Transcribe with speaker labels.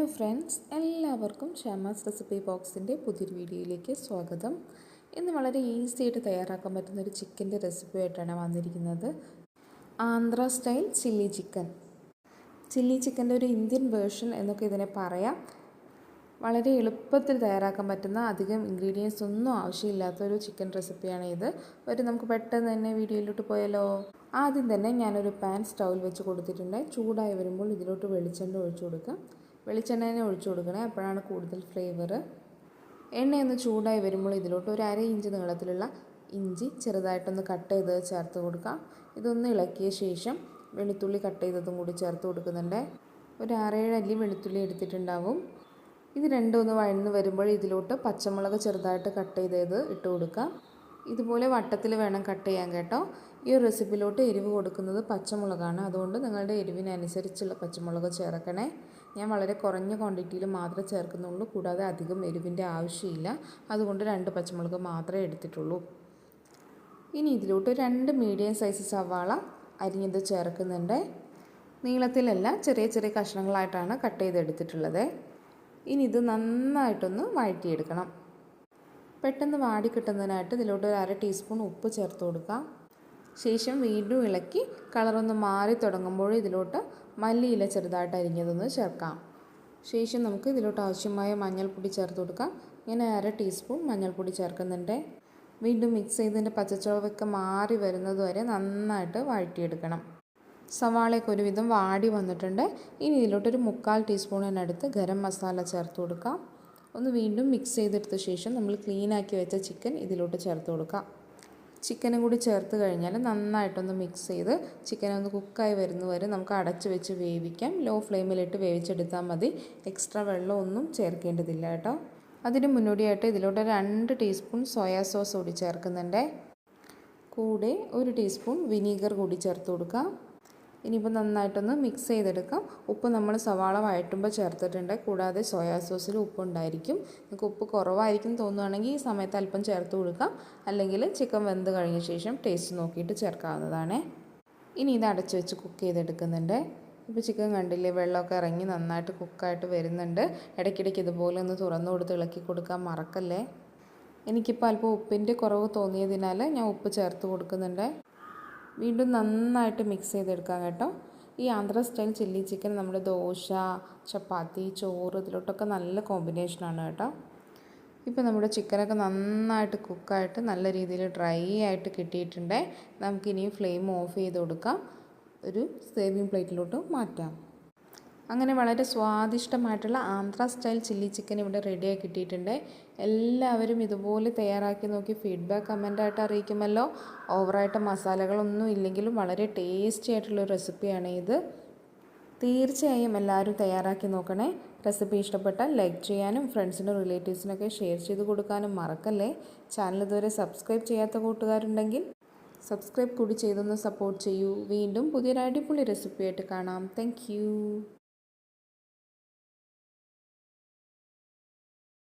Speaker 1: Hello friends, എല്ലാവർക്കും Shamas recipe ബോക്സിൻ്റെ പുതിയൊരു വീഡിയോയിലേക്ക് സ്വാഗതം. ഇന്ന് വളരെ ഈസി ആയിട്ട് തയ്യാറാക്കാൻ പറ്റുന്ന ഒരു ചിക്കൻ്റെ റെസിപ്പി ആയിട്ടാണ് വന്നിരിക്കുന്നത്. Andhra style chilli chicken. Chilli ചിക്കൻ്റെ ഒരു ഇന്ത്യൻ വേർഷൻ എന്നൊക്കെ ഇതിനെ പറയാം. വളരെ എളുപ്പത്തിൽ തയ്യാറാക്കാൻ പറ്റുന്ന, അധികം ഇൻഗ്രീഡിയൻസ് ഒന്നും ആവശ്യമില്ലാത്തൊരു ചിക്കൻ റെസിപ്പിയാണ് ഇത്. നമുക്ക് പെട്ടെന്ന് തന്നെ വീഡിയോയിലോട്ട് പോയാലോ. ആദ്യം തന്നെ ഞാനൊരു പാൻ സ്റ്റൗവിൽ വെച്ച് കൊടുത്തിട്ടുണ്ട്. ചൂടായി വരുമ്പോൾ ഇതിലോട്ട് വെളിച്ചെണ്ണ ഒഴിച്ചു കൊടുക്കാം. വെളിച്ചെണ്ണ തന്നെ ഒഴിച്ചു കൊടുക്കണേ, അപ്പോഴാണ് കൂടുതൽ ഫ്ലേവർ. എണ്ണയൊന്ന് ചൂടായി വരുമ്പോൾ ഇതിലോട്ട് ഒരു 1/2 ഇഞ്ച് നീളത്തിലുള്ള ഇഞ്ചി ചെറുതായിട്ടൊന്ന് കട്ട് ചെയ്ത് ചേർത്ത് കൊടുക്കാം. ഇതൊന്ന് ഇളക്കിയ ശേഷം വെളുത്തുള്ളി കട്ട് ചെയ്തതും കൂടി ചേർത്ത് കൊടുക്കുന്നുണ്ട്. ഒരു 6-7 അല്ലി വെളുത്തുള്ളി എടുത്തിട്ടുണ്ടാവും. ഇത് രണ്ടും ഒന്ന് വഴന്ന് വരുമ്പോൾ ഇതിലോട്ട് പച്ചമുളക് ചെറുതായിട്ട് കട്ട് ചെയ്തത് ഇട്ട് കൊടുക്കാം. ഇതുപോലെ വട്ടത്തിൽ വേണം കട്ട് ചെയ്യാൻ കേട്ടോ. ഈ ഒരു റെസിപ്പിയിലോട്ട് എരിവ് കൊടുക്കുന്നത് പച്ചമുളകാണ്, അതുകൊണ്ട് നിങ്ങളുടെ എരിവിനനുസരിച്ചുള്ള പച്ചമുളക് ചേർക്കണേ. ഞാൻ വളരെ കുറഞ്ഞ ക്വാണ്ടിറ്റിയിൽ മാത്രമേ ചേർക്കുന്നുള്ളൂ, കൂടാതെ അധികം എരിവിൻ്റെ ആവശ്യമില്ല. അതുകൊണ്ട് 2 പച്ചമുളക് മാത്രമേ എടുത്തിട്ടുള്ളൂ. ഇനി ഇതിലോട്ട് 2 മീഡിയം സൈസ് സവാള അരിഞ്ഞത് ചേർക്കുന്നുണ്ട്. നീളത്തിലല്ല, ചെറിയ ചെറിയ കഷ്ണങ്ങളായിട്ടാണ് കട്ട് ചെയ്തെടുത്തിട്ടുള്ളത്. ഇനി ഇത് നന്നായിട്ടൊന്ന് വഴറ്റിയെടുക്കണം. പെട്ടെന്ന് വാടി കിട്ടുന്നതിനായിട്ട് ഇതിലോട്ട് ഒരു 1/2 ടീസ്പൂൺ ഉപ്പ് ചേർത്ത് കൊടുക്കാം. ശേഷം വീണ്ടും ഇളക്കി കളറൊന്ന് മാറി തുടങ്ങുമ്പോൾ ഇതിലോട്ട് മല്ലിയില ചെറുതായിട്ട് അരിഞ്ഞതൊന്ന് ചേർക്കാം. ശേഷം നമുക്ക് ഇതിലോട്ട് ആവശ്യമായ മഞ്ഞൾപ്പൊടി ചേർത്ത് കൊടുക്കാം. ഞാൻ 1/2 ടീസ്പൂൺ മഞ്ഞൾപ്പൊടി ചേർക്കുന്നുണ്ട്. വീണ്ടും മിക്സ് ചെയ്തതിൻ്റെ പച്ചച്ചുവയൊക്കെ മാറി വരുന്നത് വരെ നന്നായിട്ട് വഴറ്റിയെടുക്കണം. സവാളയൊക്കെ ഒരുവിധം വാടി വന്നിട്ടുണ്ട്. ഇനി ഇതിലോട്ടൊരു 1/4 ടീസ്പൂണിനടുത്ത് ഗരം മസാല ചേർത്ത് കൊടുക്കാം. ഒന്ന് വീണ്ടും മിക്സ് ചെയ്തെടുത്ത ശേഷം നമ്മൾ ക്ലീനാക്കി വെച്ച ചിക്കൻ ഇതിലോട്ട് ചേർത്ത് കൊടുക്കാം. ചിക്കനും കൂടി ചേർത്ത് കഴിഞ്ഞാൽ നന്നായിട്ടൊന്ന് മിക്സ് ചെയ്ത് ചിക്കനൊന്ന് കുക്കായി വരുന്നവരെ നമുക്ക് അടച്ച് വെച്ച് വേവിക്കാം. ലോ ഫ്ലെയിമിലിട്ട് വേവിച്ചെടുത്താൽ മതി. എക്സ്ട്രാ വെള്ളമൊന്നും ചേർക്കേണ്ടതില്ല കേട്ടോ. അതിന് മുന്നോടിയായിട്ട് ഇതിലോട്ട് 2 ടീസ്പൂൺ സോയാ സോസ് കൂടി ചേർക്കുന്നുണ്ട്. കൂടെ 1 ടീസ്പൂൺ വിനീഗർ കൂടി ചേർത്ത് കൊടുക്കാം. ഇനിയിപ്പോൾ നന്നായിട്ടൊന്ന് മിക്സ് ചെയ്തെടുക്കാം. ഉപ്പ് നമ്മൾ സവാള വഴറ്റുമ്പോൾ ചേർത്തിട്ടുണ്ട്, കൂടാതെ സോയാ സോസിൽ ഉപ്പുണ്ടായിരിക്കും. നിങ്ങൾക്ക് ഉപ്പ് കുറവായിരിക്കും തോന്നുകയാണെങ്കിൽ ഈ സമയത്ത് അല്പം ചേർത്ത് കൊടുക്കാം. അല്ലെങ്കിൽ ചിക്കൻ വെന്ത് കഴിഞ്ഞ ശേഷം ടേസ്റ്റ് നോക്കിയിട്ട് ചേർക്കാവുന്നതാണ്. ഇനി ഇത് അടച്ച് വെച്ച് കുക്ക് ചെയ്തെടുക്കുന്നുണ്ട്. ഇപ്പോൾ ചിക്കൻ കണ്ടില്ലേ, വെള്ളമൊക്കെ ഇറങ്ങി നന്നായിട്ട് കുക്കായിട്ട് വരുന്നുണ്ട്. ഇടയ്ക്കിടയ്ക്ക് ഇതുപോലെ ഒന്ന് തുറന്നു കൊടുത്ത് ഇളക്കി കൊടുക്കാൻ മറക്കല്ലേ. എനിക്കിപ്പോൾ അല്പം ഉപ്പിൻ്റെ കുറവ് തോന്നിയതിനാൽ ഞാൻ ഉപ്പ് ചേർത്ത് കൊടുക്കുന്നുണ്ട്. വീണ്ടും നന്നായിട്ട് മിക്സ് ചെയ്തെടുക്കാം കേട്ടോ. ഈ ആന്ധ്ര സ്റ്റൈൽ ചില്ലി ചിക്കൻ നമ്മുടെ ദോശ, ചപ്പാത്തി, ചോറ് ഇതിലോട്ടൊക്കെ നല്ല കോമ്പിനേഷനാണ് കേട്ടോ. ഇപ്പോൾ നമ്മുടെ ചിക്കനൊക്കെ നന്നായിട്ട് കുക്കായിട്ട് നല്ല രീതിയിൽ ഡ്രൈ ആയിട്ട് കിട്ടിയിട്ടുണ്ട്. നമുക്കിനിയും ഫ്ലെയിം ഓഫ് ചെയ്ത് കൊടുക്കാം. ഒരു സേവിങ് പ്ലേറ്റിലോട്ട് മാറ്റാം. അങ്ങനെ വളരെ സ്വാദിഷ്ടമായിട്ടുള്ള ആന്ധ്ര സ്റ്റൈൽ ചില്ലി ചിക്കൻ ഇവിടെ റെഡിയായി കിട്ടിയിട്ടുണ്ട്. എല്ലാവരും ഇതുപോലെ തയ്യാറാക്കി നോക്കി ഫീഡ്ബാക്ക് കമൻ്റായിട്ട് അറിയിക്കുമല്ലോ. ഓവറായിട്ട് മസാലകളൊന്നും ഇല്ലെങ്കിലും വളരെ ടേസ്റ്റി ആയിട്ടുള്ള റെസിപ്പിയാണ് ഇത്. തീർച്ചയായും എല്ലാവരും തയ്യാറാക്കി നോക്കണേ. റെസിപ്പി ഇഷ്ടപ്പെട്ടാൽ ലൈക്ക് ചെയ്യാനും ഫ്രണ്ട്സിനും റിലേറ്റീവ്സിനൊക്കെ ഷെയർ ചെയ്ത് കൊടുക്കാനും മറക്കല്ലേ. ചാനൽ ഇതുവരെ സബ്സ്ക്രൈബ് ചെയ്യാത്ത കൂട്ടുകാരുണ്ടെങ്കിൽ സബ്സ്ക്രൈബ് കൂടി ചെയ്തൊന്ന് സപ്പോർട്ട് ചെയ്യൂ. വീണ്ടും പുതിയൊരു അടിപൊളി റെസിപ്പിയായിട്ട് കാണാം. താങ്ക്